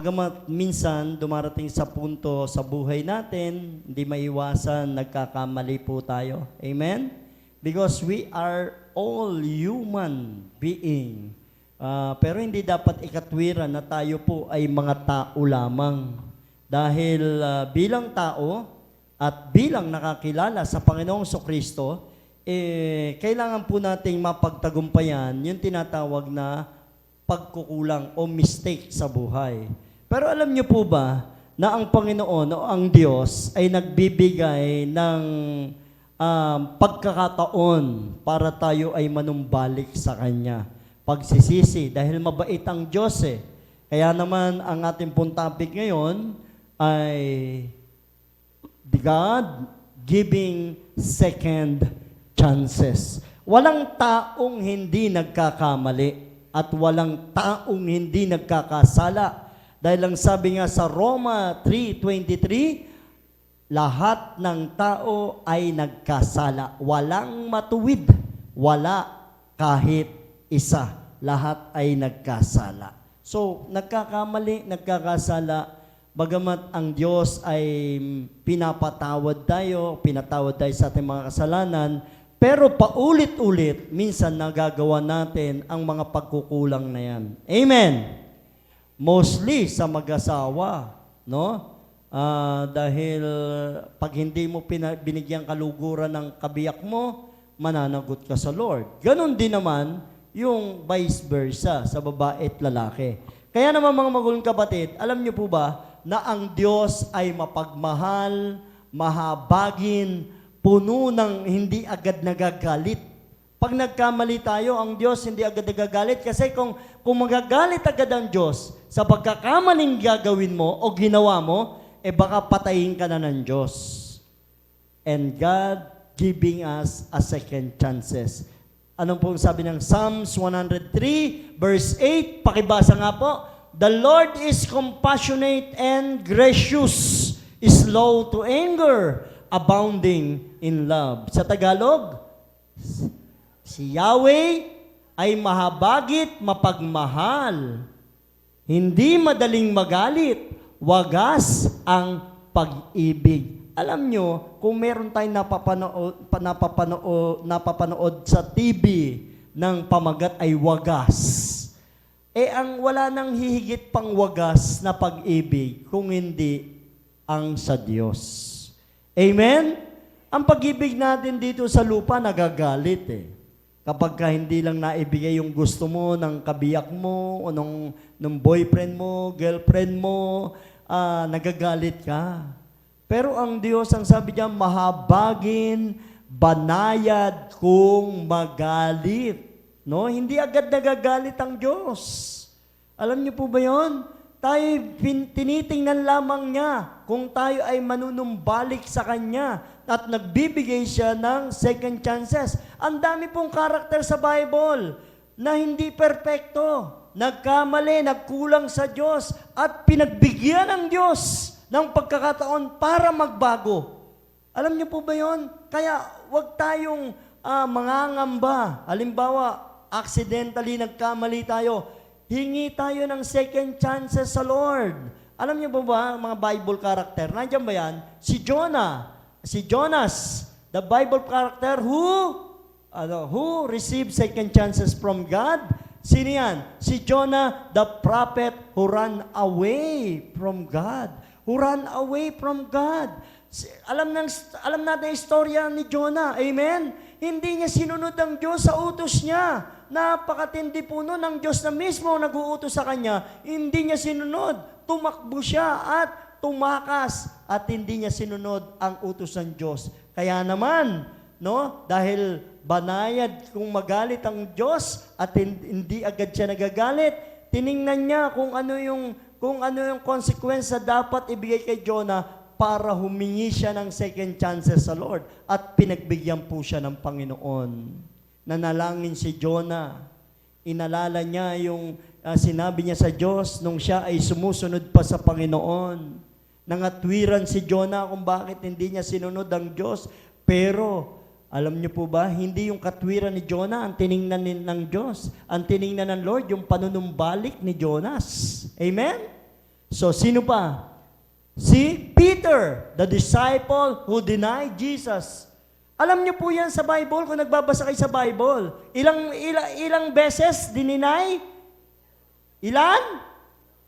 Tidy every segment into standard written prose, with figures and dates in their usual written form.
Bagamat minsan dumarating sa punto sa buhay natin, hindi maiwasan, nagkakamali po tayo. Amen? Because we are all human being. Pero hindi dapat ikatwiran na tayo po ay mga tao lamang. Dahil bilang tao at bilang nakakilala sa Panginoong Kristo, kailangan po nating mapagtagumpayan yung tinatawag na pagkukulang o mistake sa buhay. Pero alam niyo po ba na ang Panginoon o ang Diyos ay nagbibigay ng pagkakataon para tayo ay manumbalik sa Kanya. Pagsisisi, dahil mabait ang Diyos eh. Kaya naman ang ating pong topic ngayon ay God giving second chances. Walang taong hindi nagkakamali at walang taong hindi nagkakasala. Dahil ang sabi nga sa Roma 3:23, lahat ng tao ay nagkasala. Walang matuwid. Wala kahit isa. Lahat ay nagkasala. So, nagkakamali, nagkakasala, bagamat ang Diyos ay pinatawad tayo sa ating mga kasalanan, pero paulit-ulit, minsan nagagawa natin ang mga pagkukulang na yan. Amen! Mostly sa mag-asawa, no? Dahil pag hindi mo binigyang kaluguran ng kabiyak mo, mananagot ka sa Lord. Ganon din naman yung vice versa sa babae at lalaki. Kaya naman mga magulong kapatid, alam niyo po ba na ang Diyos ay mapagmahal, mahabagin, puno ng hindi agad nagagalit. Pag nagkamali tayo, ang Diyos hindi agad nagagalit kasi kung magagalit agad ang Diyos sa pagkakamaling gagawin mo o ginawa mo, baka patayin ka na ng Diyos. And God giving us a second chances. Anong pong sabi ng Psalms 103 verse 8? Pakibasa nga po. The Lord is compassionate and gracious, slow to anger, abounding in love. Sa Tagalog, si Yahweh ay mahabagit, mapagmahal, hindi madaling magalit, wagas ang pag-ibig. Alam nyo, kung meron tayong napapanood sa TV ng pamagat ay wagas, ang wala nang hihigit pang wagas na pag-ibig kung hindi ang sa Diyos. Amen? Ang pag-ibig natin dito sa lupa nagagalit eh. Kapag hindi lang naibigay yung gusto mo ng kabiyak mo o nung boyfriend mo, girlfriend mo, nagagalit ka. Pero ang Diyos, ang sabi niya, mahabagin, banayad kung magalit. No? Hindi agad nagagalit ang Diyos. Alam niyo po ba yon? Tayo tinitingnan lamang niya kung tayo ay manunumbalik sa Kanya at nagbibigay siya ng second chances. Ang dami pong karakter sa Bible na hindi perpekto, nagkamali, nagkulang sa Diyos at pinagbigyan ng Diyos ng pagkakataon para magbago. Alam niyo po ba yon? Kaya wag tayong mangangamba. Halimbawa, accidentally nagkamali tayo. Hingi tayo ng second chances sa Lord. Alam niyo ba mga Bible character? Nandiyan ba yan? Si Jonah, si Jonas, the Bible character who received second chances from God. Sino yan? Si Jonah, the prophet who ran away from God. Who ran away from God. Alam natin ang istorya ni Jonah. Amen? Hindi niya sinunod ang Diyos sa utos niya. Napakatindi po nun ng Diyos na mismo nag-uutos sa kanya. Hindi niya sinunod. Tumakbo siya at tumakas at hindi niya sinunod ang utos ng Diyos. Kaya naman, no, dahil banayad kung magalit ang Diyos at hindi agad siya nagagalit, tiningnan niya kung ano yung consequence na dapat ibigay kay Jonah para humingi siya ng second chances sa Lord at pinagbigyan po siya ng Panginoon. Nanalangin si Jonah. Inalala niya yung sinabi niya sa Diyos nung siya ay sumusunod pa sa Panginoon. Nangatwiran si Jonah kung bakit hindi niya sinunod ang Diyos. Pero Alam niyo po ba, hindi yung katwiran ni Jonah ang tiningnan ng Diyos. Ang tiningnan ng Lord, yung panunumbalik ni Jonas. Amen? So, sino pa? Si Peter, the disciple who denied Jesus. Alam niyo po yan sa Bible, kung nagbabasa kayo sa Bible. Ilang beses dininay? Ilan?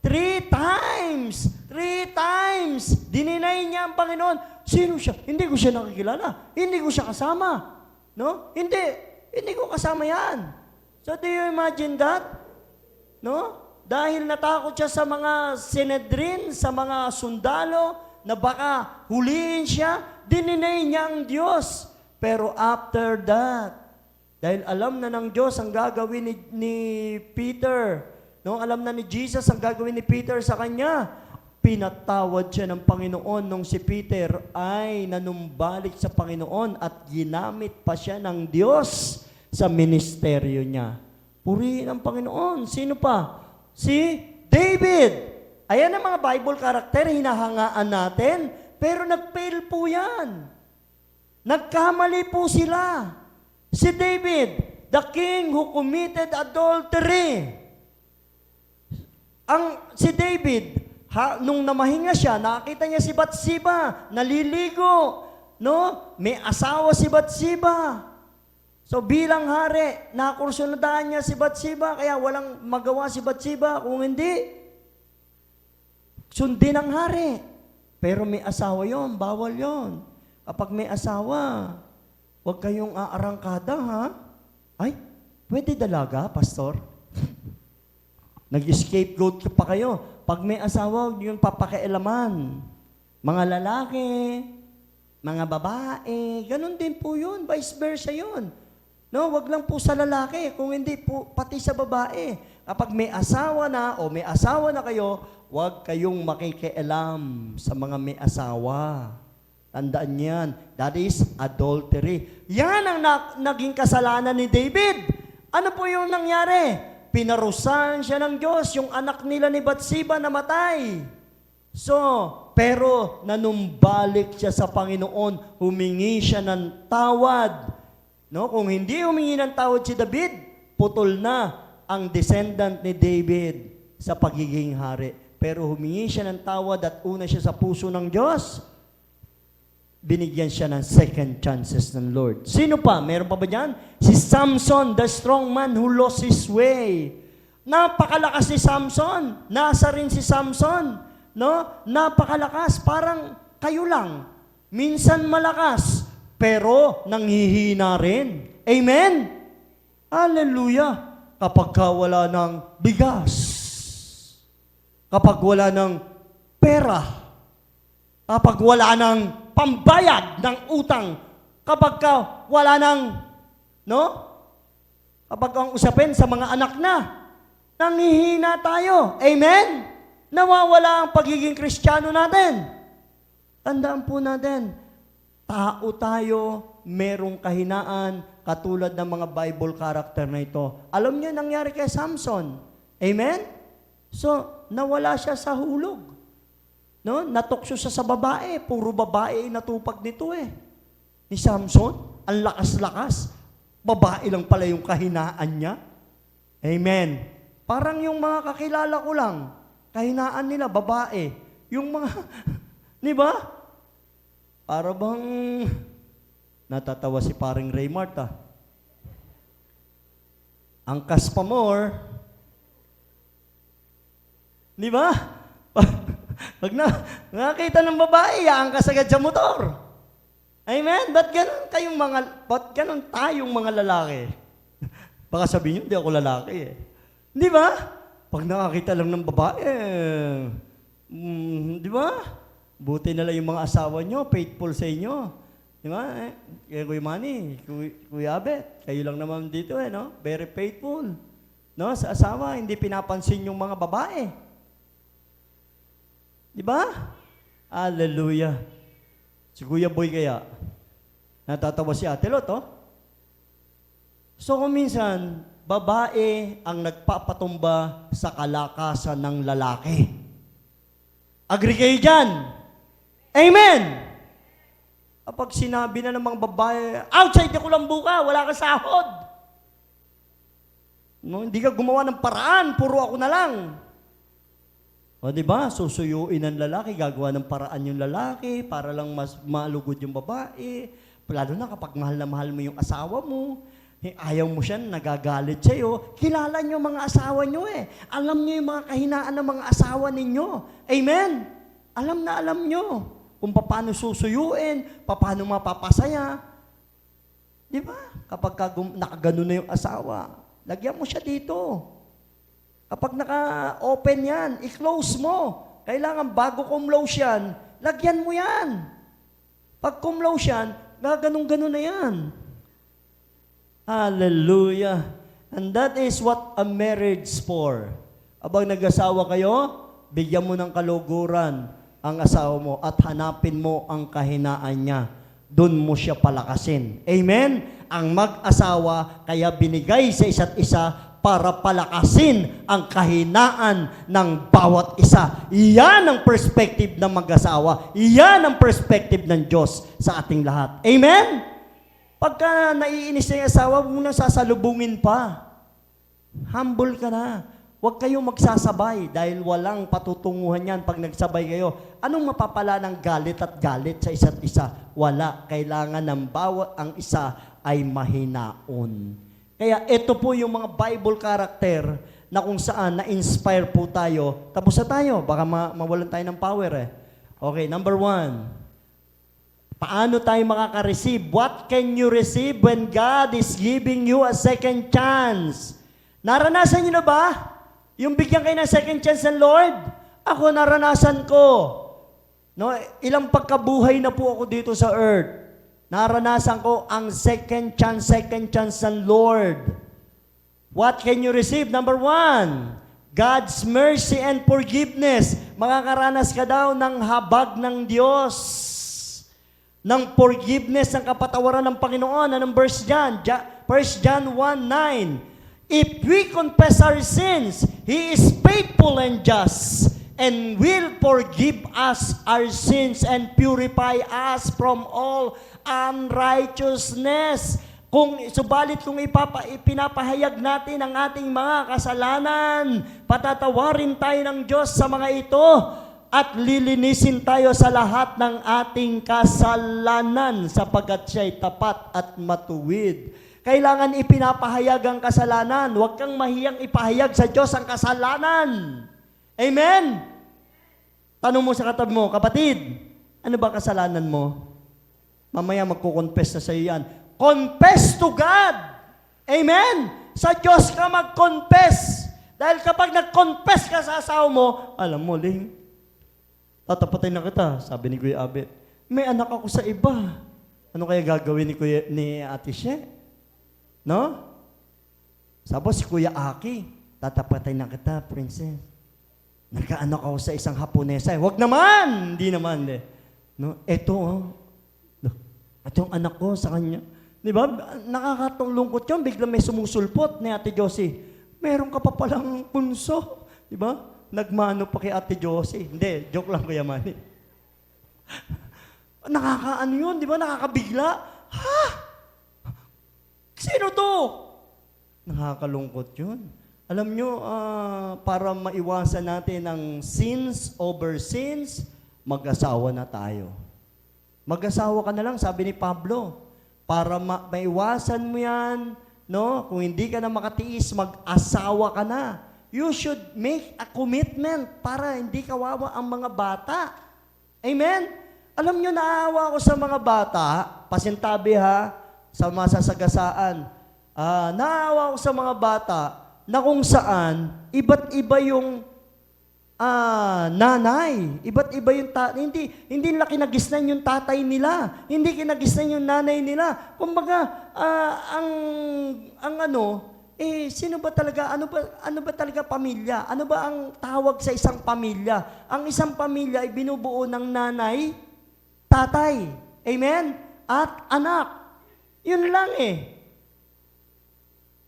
3 times. 3 times. Dininay niya ang Panginoon. Sino siya? Hindi ko siya nakikilala. Hindi ko siya kasama. No? Hindi ko kasama yan. So, do you imagine that? No? Dahil natakot siya sa mga Sanhedrin, sa mga sundalo, na baka huliin siya, dininay niya ang Diyos. Pero after that, dahil alam na ng Diyos ang gagawin ni Peter, no? Alam na ni Jesus ang gagawin ni Peter sa kanya, pinatawad siya ng Panginoon nung si Peter ay nanumbalik sa Panginoon at ginamit pa siya ng Diyos sa ministeryo niya. Purihin ang Panginoon. Sino pa? Si David. Ayan ang mga Bible character, hinahangaan natin, pero nag-fail po yan. Nagkamali po sila. Si David, the king who committed adultery. Si David, nung namahinga siya, nakita niya si Bathsheba, naliligo, no? May asawa si Bathsheba. So bilang hari, nakursunadaan niya si Bathsheba, kaya walang magawa si Bathsheba kung hindi sundin ang hari. Pero may asawa yon, bawal yon. Kapag may asawa, huwag kayong aarangkada, ha? Ay, pwede dalaga, pastor? Nag-scapegoat pa kayo. Pag may asawa, huwag yung papakialaman. Mga lalaki, mga babae, ganun din po yun, vice versa yun. No, wag lang po sa lalaki, kung hindi po pati sa babae. Kapag may asawa na o may asawa na kayo, huwag kayong makikialam sa mga may asawa. Tandaan yan. That is adultery. Yan ang naging kasalanan ni David. Ano po yung nangyari? Pinarusahan siya ng Diyos. Yung anak nila ni Bathsheba namatay. So, pero nanumbalik siya sa Panginoon. Humingi siya ng tawad. No? Kung hindi humingi ng tawad si David, putol na ang descendant ni David sa pagiging hari. Pero humingi siya ng tawad at una siya sa puso ng Diyos. Binigyan siya ng second chances ng Lord. Sino pa? Meron pa ba dyan? Si Samson, the strong man who lost his way. Napakalakas ni Samson. Nasa rin si Samson. No? Napakalakas. Parang kayo lang. Minsan malakas, pero nanghihina rin. Amen? Hallelujah. Kapag wala ng bigas, kapag wala ng pera, kapag wala ng pambayad ng utang, kapag wala ng, no? Kapag ang usapin sa mga anak na, nanghihina tayo. Amen? Nawawala ang pagiging Kristiyano natin. Tandaan po natin, tao tayo, merong kahinaan, katulad ng mga Bible character na ito. Alam niyo nangyari kay Samson. Amen? So, nawala siya sa hulog. No? Natukso siya sa babae. Puro babae natupag nito eh. Ni Samson, ang lakas-lakas. Babae lang pala yung kahinaan niya. Amen. Parang yung mga kakilala ko lang, kahinaan nila, babae. Yung mga, di ba? Para bang natatawa si paring Raymart, ah. Ang Caspamor, di ba? Pag nakakita ng babae, yaan ka sagad sa motor. Amen? Ba't ganun tayong mga lalaki? Baka sabihin nyo, di ako lalaki eh. Di ba? Pag nakakita lang ng babae, di ba? Buti na lang yung mga asawa nyo, faithful sa inyo. Di ba? Kaya Kuya Manny, Kuya Abet, kayo lang naman dito eh, no? Very faithful. No? Sa asawa, hindi pinapansin yung mga babae. Di ba? Hallelujah. Si Kuya Boy kaya, natatawa si Ate Lot, oh? So kung minsan, babae ang nagpapatumba sa kalakasan ng lalaki. Agree kayo dyan? Amen! Kapag sinabi na ng mga babae, outside ako lang buka, wala ka sahod. No, hindi ka gumawa ng paraan, puro ako na lang. O di ba? Susuyuin ng lalaki, gagawa ng paraan yung lalaki para lang mas malugod yung babae. Lalo na kapag mahal na mahal mo yung asawa mo, ayaw mo siya, nagagalit sa'yo. Kilala niyo mga asawa niyo eh. Alam niyo yung mga kahinaan ng mga asawa ninyo. Amen? Alam na alam niyo kung paano susuyuin, paano mapapasaya. Di ba? Kapag nakagano na yung asawa, lagyan mo siya dito. Kapag naka-open yan, i-close mo. Kailangan bago kumlose yan, lagyan mo yan. Pag kumlose yan, gaganong-ganon na yan. Hallelujah. And that is what a marriage for. Abang nag-asawa kayo, bigyan mo ng kaluguran ang asawa mo at hanapin mo ang kahinaan niya. Doon mo siya palakasin. Amen? Ang mag-asawa, kaya binigay sa isa't isa para palakasin ang kahinaan ng bawat isa. Iyan ang perspective ng mag-asawa. Iyan ang perspective ng Diyos sa ating lahat. Amen? Pagka naiinis na yung asawa, huwag mo na sasalubungin pa. Humble ka na. Huwag kayong magsasabay dahil walang patutunguhan yan pag nagsabay kayo. Anong mapapala ng galit at galit sa isa't isa? Wala. Kailangan ng bawat ang isa ay mahinaon. Kaya ito po yung mga Bible character na kung saan na-inspire po tayo. Tapos na tayo, baka mawalan tayo ng power eh. Okay, number 1. Paano tayo makaka-receive? What can you receive when God is giving you a second chance? Naranasan niyo na ba? Yung bigyan kayo ng second chance ng Lord? Ako naranasan ko. No, ilang pagkabuhay na po ako dito sa earth. Naranasan ko ang second chance ng Lord. What can you receive? Number 1, God's mercy and forgiveness. Makakaranas ka daw ng habag ng Diyos. Ng forgiveness, ng kapatawaran ng Panginoon. Anong verse dyan? 1 John 1:9. If we confess our sins, He is faithful and just and will forgive us our sins and purify us from all unrighteousness. Subalit kung ipinapahayag natin ang ating mga kasalanan, patatawarin tayo ng Diyos sa mga ito at lilinisin tayo sa lahat ng ating kasalanan sapagkat siya'y tapat at matuwid. Kailangan ipinapahayag ang kasalanan. Huwag kang mahiyang ipahayag sa Diyos ang kasalanan. Amen? Tanong mo sa katabi mo, kapatid, ano ba kasalanan mo? Mamaya magkukonfess na sa iyo yan. Confess to God. Amen? Sa Diyos ka mag-confess. Dahil kapag nag-confess ka sa asawa mo, alam mo, Ling, tatapatay na kita, sabi ni Kuya Abet. May anak ako sa iba. Ano kaya gagawin ni Ate She? No? Sabi si Kuya Aki, tatapatay na kita, princess. Nagkaanak ako sa isang Haponesa. Huwag naman! Hindi naman. No? Ito yung anak ko sa kanya. Di ba? Nakakatulungkot yun. Bigla may sumusulpot ni Ate Josie. Meron ka pa palang punso. Di ba? Nagmano pa kay Ate Josie. Hindi, joke lang Kuya Manny. Nakakaano yun, di ba? Nakakabigla. Ha? Sino to? Nakakalungkot yun. Alam nyo, para maiwasan natin ang sins over sins, mag-asawa na tayo. Mag-asawa ka na lang, sabi ni Pablo. Para maiwasan mo yan, no? Kung hindi ka na makatiis, mag-asawa ka na. You should make a commitment para hindi kawawa ang mga bata. Amen? Alam nyo, naawa ako sa mga bata, pasintabi ha, sa masasagasaan. Naawa ako sa mga bata na kung saan, iba't iba yung nanay. Iba't iba yung hindi nila kinagisnan yung tatay nila. Hindi kinagisnan yung nanay nila. Kumbaga, sino ba talaga, ano ba talaga pamilya? Ano ba ang tawag sa isang pamilya? Ang isang pamilya ay binubuo ng nanay, tatay, amen? At anak. Yun lang eh.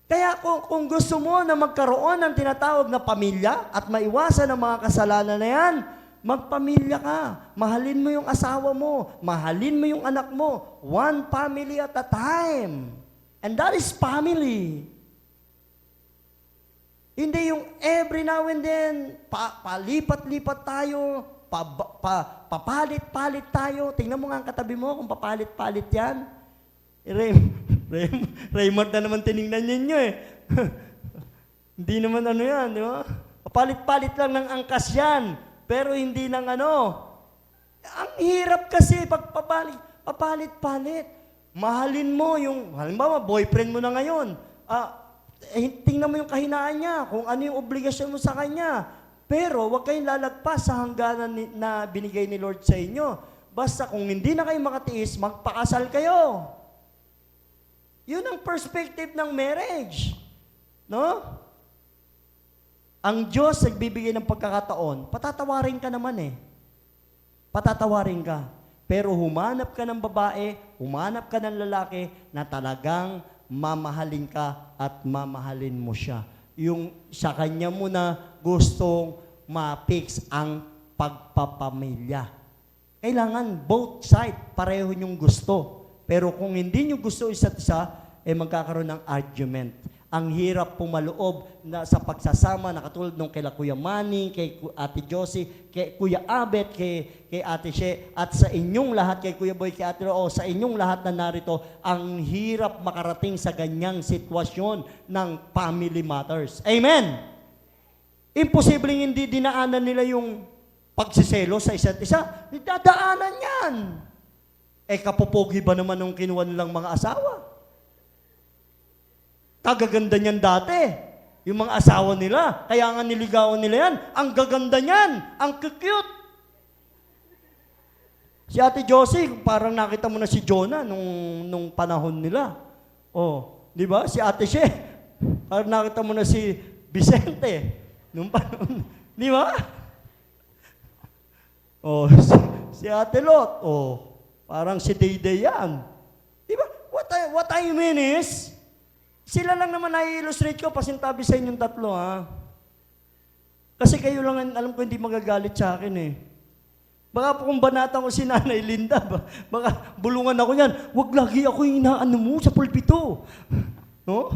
Kaya kung gusto mo na magkaroon ng tinatawag na pamilya at maiwasan ang mga kasalanan na yan, magpamilya ka. Mahalin mo yung asawa mo. Mahalin mo yung anak mo. One family at a time. And that is family. Hindi yung every now and then, palipat-lipat tayo, papalit-palit tayo. Tingnan mo nga ang katabi mo kung papalit-palit yan. Raymond na naman tinignan ninyo eh. Hindi naman ano yan, di ba? Papalit-palit lang ng angkas yan, pero hindi ng ano. Ang hirap kasi pag papalit-palit. Mahalin mo yung, halimbawa, boyfriend mo na ngayon. Tingnan mo yung kahinaan niya, kung ano yung obligasyon mo sa kanya. Pero huwag kayong lalagpas sa hangganan na binigay ni Lord sa inyo. Basta kung hindi na kayo makatiis, magpakasal kayo. Yun ang perspective ng marriage. No? Ang Diyos nagbibigay ng pagkakataon, patatawarin ka naman eh. Patatawarin ka. Pero humanap ka ng babae, humanap ka ng lalaki na talagang mamahalin ka at mamahalin mo siya. Yung sa kanya mo na gustong ma-fix ang pagpapamilya. Kailangan both side, pareho niyong gusto. Pero kung hindi niyo gusto isa't isa, magkakaroon ng argument. Ang hirap pumaloob na sa pagsasama na katulad nung kay Kuya Manny, kay Ate Josie, kay Kuya Abet, kay Ate She, at sa inyong lahat, kay Kuya Boy, kay Ate Ro, sa inyong lahat na narito, ang hirap makarating sa ganyang sitwasyon ng family matters. Amen! Imposibleng hindi dinaanan nila yung pagsiselo sa isa't isa. Dadaanan yan! Kapupogi ba naman nung kinuha nilang mga asawa? Kagaganda niyan dati. Yung mga asawa nila, kaya nga niligawan nila yan. Ang gaganda niyan, ang cute. Si Ate Josie, parang nakita mo na si Jonah nung panahon nila. Oh, di ba? Si Ate She, parang nakita mo na si Vicente nung panahon. Di ba? Oh, si Ate Lot, oh, parang si Dayday yan. Di ba? What I mean is, sila lang naman na-illustrate ko, pasintabi sa inyong tatlo, ha? Kasi kayo lang, alam ko, hindi magagalit sa akin, eh. Baka kung banatan ko si Nanay Linda, baka bulungan ako yan, wag lagi ako yung inaano mo sa pulpito. No?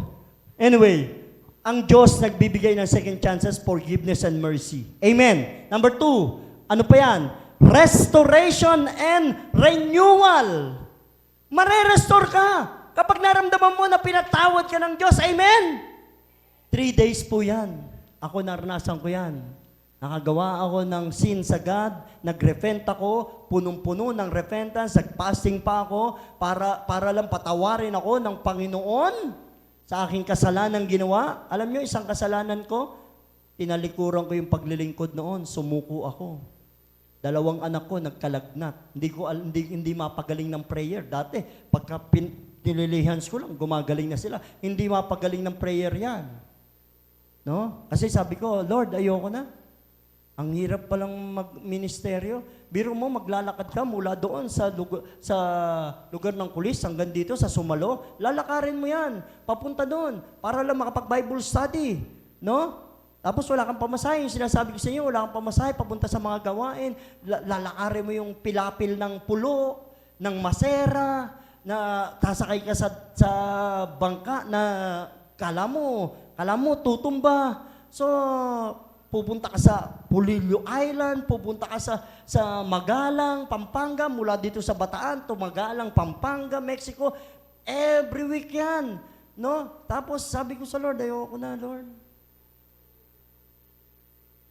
Anyway, ang Diyos nagbibigay ng second chances, forgiveness and mercy. Amen. Number 2, ano pa yan? Restoration and renewal. Mare-restore ka. Kapag naramdaman mo na pinatawad ka ng Diyos, amen? 3 days po yan. Ako naranasan ko yan. Nakagawa ako ng sin sa God, nag-repent ako, punong-puno ng repentance, nag-fasting pa ako para lang patawarin ako ng Panginoon sa aking kasalanan ginawa. Alam nyo, isang kasalanan ko, tinalikuran ko yung paglilingkod noon, sumuko ako. 2 anak ko nagkalagnat. Hindi mapagaling ng prayer. Dati, pagka nililihans ko lang, gumagaling na sila. Hindi mapagaling ng prayer yan. No? Kasi sabi ko, Lord, ayoko na. Ang hirap palang mag-ministeryo. Biro mo, maglalakad ka mula doon sa lugar ng Kulis hanggang dito sa Sumalo. Lalakarin mo yan. Papunta doon. Para lang makapag-Bible study. No? Tapos wala kang pamasahe. Yung sinasabi ko sa inyo, wala kang pamasahe. Papunta sa mga gawain. Lalakarin mo yung pilapil ng pulo, ng masera, na sasakay ka sa bangka na kala mo tutumba. So, pupunta ka sa Pulilio Island, pupunta ka sa Magalang, Pampanga, mula dito sa Bataan to Magalang, Pampanga, Mexico. Every week yan. No? Tapos sabi ko sa Lord, ayoko na, Lord.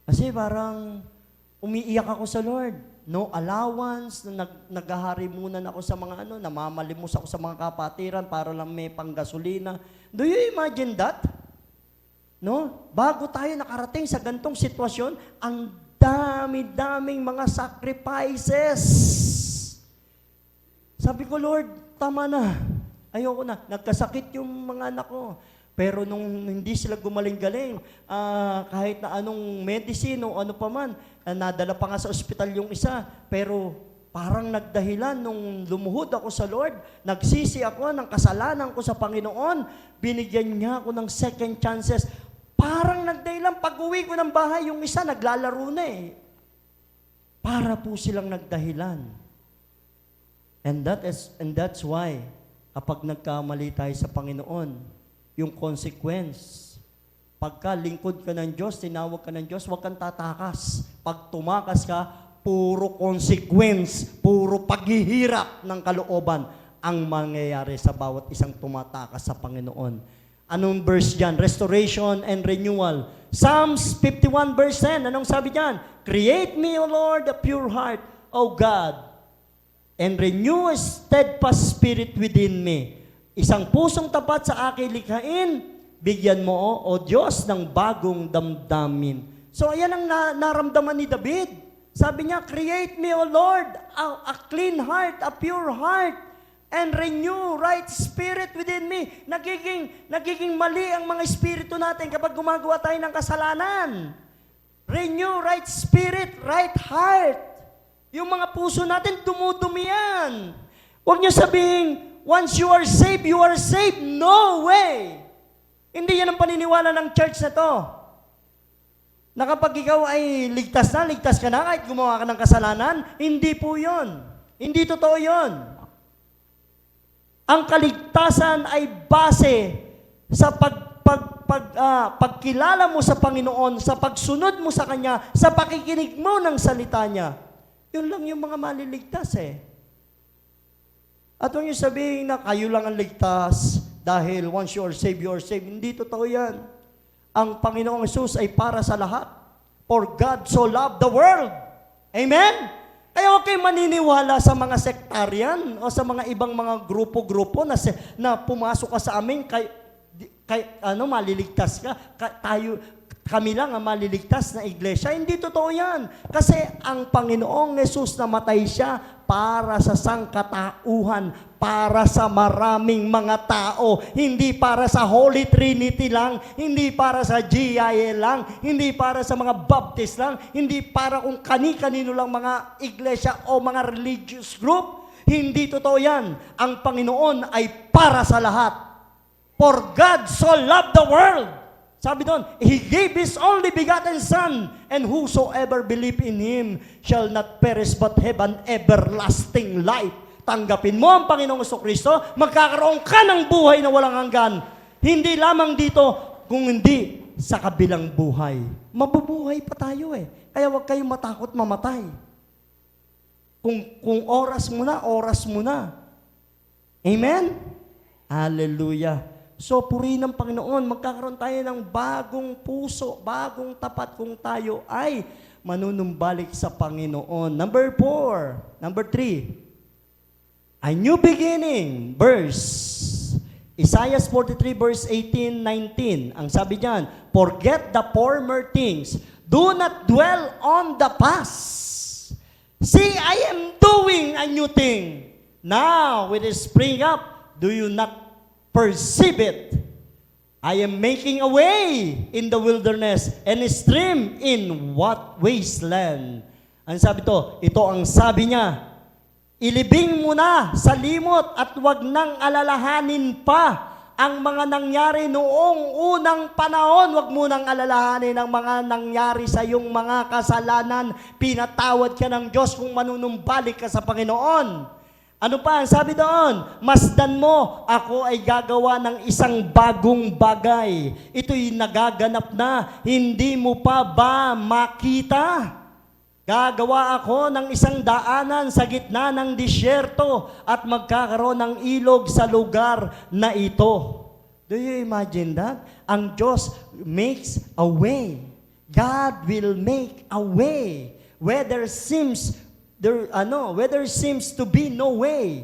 Kasi parang umiiyak ako sa Lord. No allowance, naghahari muna ako sa mga namamalimos ako sa mga kapatiran para lang may panggasolina. Do you imagine that? No? Bago tayo nakarating sa gantong sitwasyon, ang dami-daming mga sacrifices. Sabi ko, Lord, tama na. Ayoko na. Nagkasakit yung mga anak ko. Pero nung hindi sila gumaling-galing, kahit na anong medicine o ano pa man, nadala pa nga sa ospital yung isa, pero parang nagdahilan nung lumuhod ako sa Lord, nagsisi ako ng kasalanan ko sa Panginoon, binigyan niya ako ng second chances. Parang nagdahilan, pag-uwi ko ng bahay, yung isa naglalaro na eh. Para po silang nagdahilan. And that's why, kapag nagkamali tayo sa Panginoon, yung consequence, Pagka lingkod ka ng Diyos, tinawag ka ng Diyos, huwag kang tatakas. Pag tumakas ka, puro consequence, puro paghihirap ng kalooban ang mangyayari sa bawat isang tumatakas sa Panginoon. Anong verse dyan? Restoration and renewal. Psalms 51 verse 10, anong sabi dyan? Create me, O Lord, a pure heart, O God, and renew a steadfast spirit within me. Isang pusong tapat sa akin likhain, bigyan mo, O Diyos, ng bagong damdamin. So, ayan ang naramdaman ni David. Sabi niya, create me, O Lord, a clean heart, a pure heart, and renew right spirit within me. Nagiging mali ang mga espiritu natin kapag gumagawa tayo ng kasalanan. Renew right spirit, right heart. Yung mga puso natin, dumudumi yan. Huwag niyo sabihin, once you are saved, you are saved. No way! Hindi yan ang paniniwala ng church na to. Na kapag ikaw ay ligtas ka na kahit gumawa ka ng kasalanan, hindi po yon. Hindi totoo yon. Ang kaligtasan ay base sa pagkilala mo sa Panginoon, sa pagsunod mo sa Kanya, sa pakikinig mo ng salita Niya. Yun lang yung mga maliligtas eh. At huwag niyo sabihin na kayo lang ang ligtas dahil once you are saved, you are saved. Hindi totoo yan. Ang Panginoong Hesus ay para sa lahat. For God so loved the world. Amen? Kaya huwag kayo maniniwala sa mga sektarian o sa mga ibang mga grupo-grupo na pumasok ka sa amin, maliligtas ka. Kami lang ang maliligtas na iglesia. Hindi totoo yan. Kasi ang Panginoong Hesus namatay siya para sa sangkatauhan, para sa maraming mga tao, hindi para sa Holy Trinity lang, hindi para sa GIA lang, hindi para sa mga Baptist lang, hindi para kung kani-kanino lang mga iglesia o mga religious group. Hindi totoo yan. Ang Panginoon ay para sa lahat. For God so loved the world. Sabi doon, He gave His only begotten Son, and whosoever believe in Him shall not perish but have an everlasting life. Tanggapin mo ang Panginoong Jesucristo, magkakaroon ka ng buhay na walang hanggan. Hindi lamang dito, kung hindi sa kabilang buhay. Mabubuhay pa tayo eh. Kaya huwag kayong matakot mamatay. Kung oras mo na, oras mo na. Amen? Hallelujah. So, purihin ng Panginoon, magkakaroon tayo ng bagong puso, bagong tapat kung tayo ay manunumbalik sa Panginoon. Number 3, a new beginning, verse. Isaiah 43 verse 18-19. Ang sabi diyan, forget the former things. Do not dwell on the past. See, I am doing a new thing. Now, it is spring up. Do you not perceive it? I am making a way in the wilderness and a stream in what wasteland. Ang sabi ito ang sabi niya, ilibing mo na sa limot at wag nang alalahanin pa ang mga nangyari noong unang panahon. Wag mo nang alalahanin ang mga nangyari sa iyong mga kasalanan. Pinatawad ka ng Diyos kung manunumbalik ka sa Panginoon. Ano pa ang sabi doon? Masdan mo, ako ay gagawa ng isang bagong bagay. Ito'y nagaganap na, hindi mo pa ba makita? Gagawa ako ng isang daanan sa gitna ng disyerto at magkakaroon ng ilog sa lugar na ito. Do you imagine that? Ang Diyos makes a way. God will make a way. Whether seems to be no way.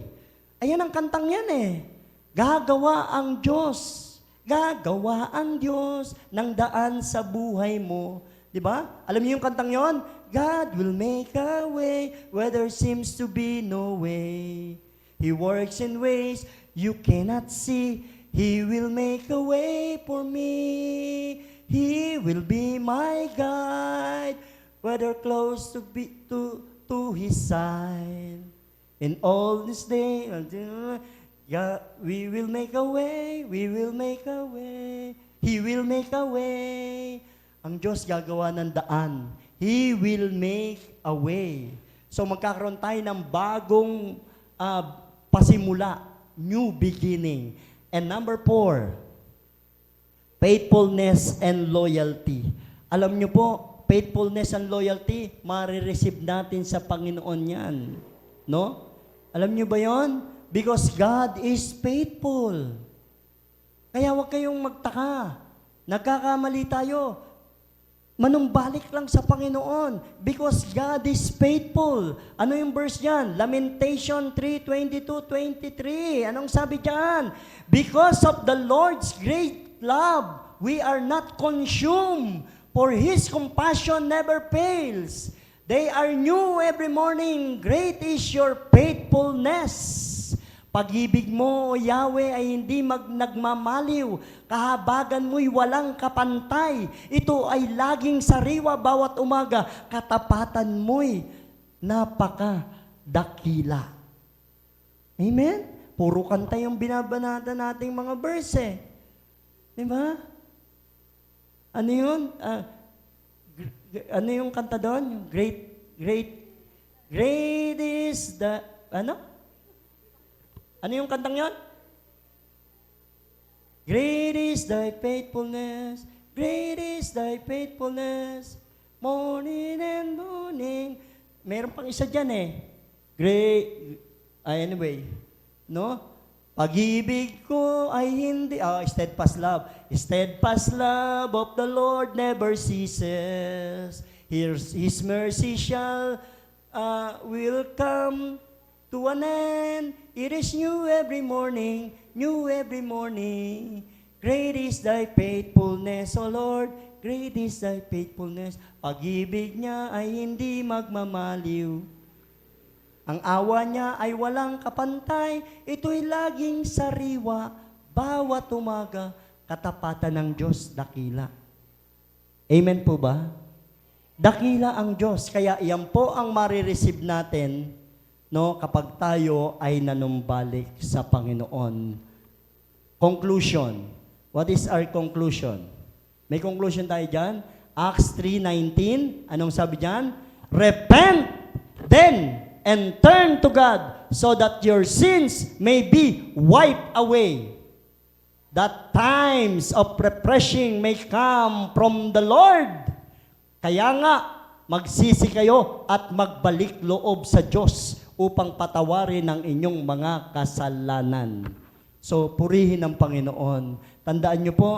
Ayan ang kantang yan eh. Gagawa ang Diyos. Gagawa ang Diyos ng daan sa buhay mo. Di ba? Alam niyo yung kantang yon? God will make a way where there seems to be no way. He works in ways you cannot see. He will make a way for me. He will be my guide. Whether close to His side. In all this day, we will make a way, we will make a way, He will make a way. Ang Diyos gagawa ng daan. He will make a way. So magkakaroon tayo ng bagong pasimula, new beginning. And number 4, Faithfulness and loyalty. Alam nyo po, faithfulness and loyalty, marireceive natin sa Panginoon yan. No? Alam nyo ba yon? Because God is faithful. Kaya huwag kayong magtaka. Nagkakamali tayo. Manumbalik lang sa Panginoon because God is faithful. Ano yung verse diyan? Lamentation 3:22-23. Anong sabi diyan? Because of the Lord's great love, we are not consumed, for His compassion never fails. They are new every morning. Great is your faithfulness. Pag-ibig mo, O Yahweh, ay hindi nagmamaliw. Kahabagan mo'y walang kapantay. Ito ay laging sariwa bawat umaga. Katapatan mo'y napakadakila. Amen? Puro kanta yung binabanata nating mga verse. Di ba? Ano yun? Ano yung kanta doon? Great is the, Ano yung kantang yon? Great is thy faithfulness, great is thy faithfulness, morning and morning. Meron pang isa dyan anyway, no? Pag-ibig ko ay hindi, steadfast love. Steadfast love of the Lord never ceases. His mercy will come to an end. It is new every morning, new every morning. Great is thy faithfulness, O Lord, great is thy faithfulness. Pag-ibig niya ay hindi magmamaliw. Ang awa niya ay walang kapantay. Ito'y laging sariwa, bawat umaga, katapatan ng Diyos, dakila. Amen po ba? Dakila ang Diyos. Kaya iyan po ang marireceive natin, no, kapag tayo ay nanumbalik sa Panginoon. Conclusion. What is our conclusion? May conclusion tayo dyan. Acts 3:19. Anong sabi dyan? Repent then and turn to God so that your sins may be wiped away. That times of refreshing may come from the Lord. Kaya nga, magsisi kayo at magbalik loob sa Diyos upang patawarin ang inyong mga kasalanan. So, purihin ang Panginoon. Tandaan niyo po,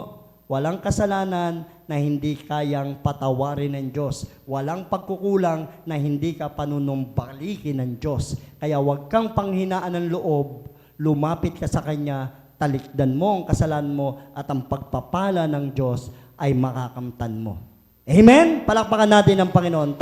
walang kasalanan na hindi kayang patawarin ng Diyos. Walang pagkukulang na hindi ka panunumbalikin ng Diyos. Kaya huwag kang panghinaan ng loob, lumapit ka sa Kanya, talikdan mo ang kasalanan mo, at ang pagpapala ng Diyos ay makakamtan mo. Amen? Palakpakan natin ang Panginoon.